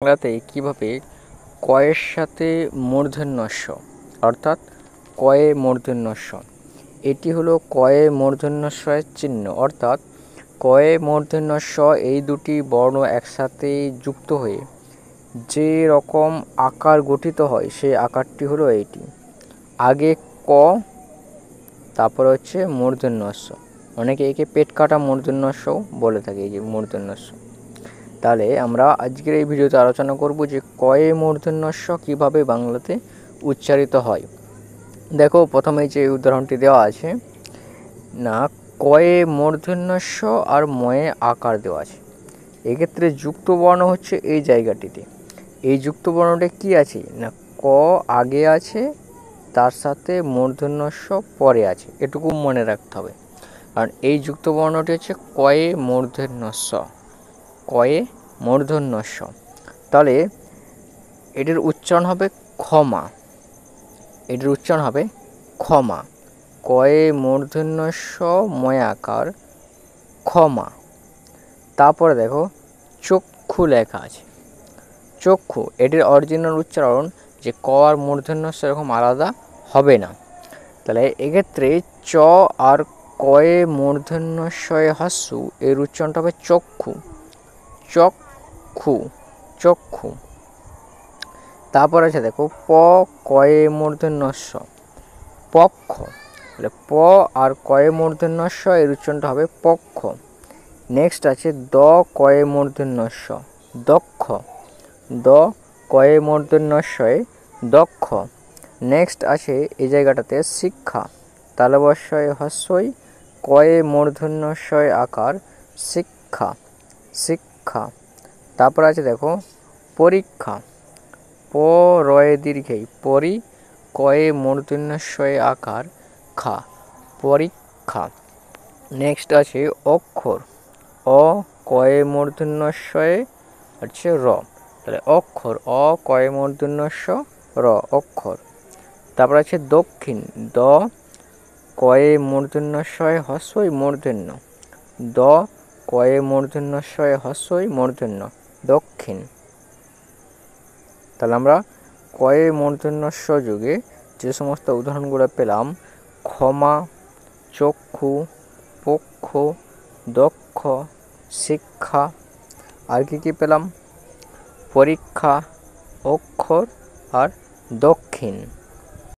বাংলাতে কিভাবে কয়ের সাথে মূর্ধন্য ষ অর্থাৎ কয়ে মূর্ধন্য ষ, এটি হলো কয়ে মূর্ধন্য ষয়ের চিহ্ন। অর্থাৎ কয়ে মূর্ধন্য ষ এই দুটি বর্ণ একসাথে যুক্ত হয়ে যে রকম আকার গঠিত হয় সেই আকারটি হলো এইটি। আগে ক, তারপরে হচ্ছে মূর্ধন্য ষ। অনেকে একে পেট কাটা মূর্ধন্য ষও বলে থাকে, এই যে মূর্ধন্য ষ। তাহলে আমরা আজকের এই ভিডিওতে আলোচনা করব যে কয়ে মূর্ধন্য ষ কীভাবে বাংলাতে উচ্চারিত হয়। দেখো, প্রথমে যে উদাহরণটি দেওয়া আছে না, কয়ে মূর্ধন্য ষ আর ময়ে আকার দেওয়া আছে। এক্ষেত্রে যুক্ত বর্ণ হচ্ছে এই জায়গাটিতে। এই যুক্ত বর্ণটা কী আছে না, ক আগে আছে, তার সাথে মূর্ধন্য ষ পরে আছে, এটুকু মনে রাখতে হবে। কারণ এই যুক্ত বর্ণটি হচ্ছে কয়ে মূর্ধন্য ষ, কয়ে মূর্ধন্য ষ। তাহলে এটির উচ্চারণ হবে ক্ষমা, এটির উচ্চারণ হবে ক্ষমা। কয়ে মূর্ধন্য ষ ময়াকার ক্ষমা। তারপরে দেখো চক্ষু লেখা আছে, চক্ষু, এটির অরিজিনাল উচ্চারণ যে ক আর মূর্ধন্য ষ এরকম আলাদা হবে না। তাহলে এক্ষেত্রে চ আর কয়ে মূর্ধন্য ষয়ে হস্যু এর উচ্চারণটা হবে চক্ষু, চক্ষু, চক্ষু। তারপর আছে দেখো প কয়ে মূর্ধন্য ষ পক্ষ। তাহলে প আর কয়ে মূর্ধন্য ষ এর উচ্চারণটা হবে পক্ষ। নেক্সট আছে দ কয়ে মূর্ধন্য ষ দক্ষ, দ কয়ে মূর্ধন্য ষয়ে দক্ষ। নেক্সট আছে এই জায়গাটাতে শিক্ষা, তালবস্যয় হস্যই কয়ে মূর্ধন্য ষয় আকার শিক্ষা, শিক্ষা। তারপর আছে দেখো পরীক্ষা, প রয়ে দীর্ঘেই পরি, কয়ে মূর্ধন্য ষয়ে আকার খা, পরীক্ষা। নেক্সট আছে অক্ষর, অ কয়ে মূর্ধন্য ষয়ে হচ্ছে র, তাহলে অক্ষর, অ কয়ে মূর্ধন্য ষ র, অক্ষর। তারপর আছে দক্ষিণ, দ কয়ে মূর্ধন্য ষয়ে হস্যই মূর্ধন্য, দ কয়ে মূর্ধন্য ষয়ে হস্যই মূর্ধন্য, দক্ষিণ। তাহলে আমরা কয়ে মূর্ধন্য ষ যুগে যে সমস্ত উদাহরণগুলো পেলাম, ক্ষমা, চক্ষু, পক্ষ, দক্ষ, শিক্ষা, আর কী কী পেলাম, পরীক্ষা, অক্ষর আর দক্ষিণ।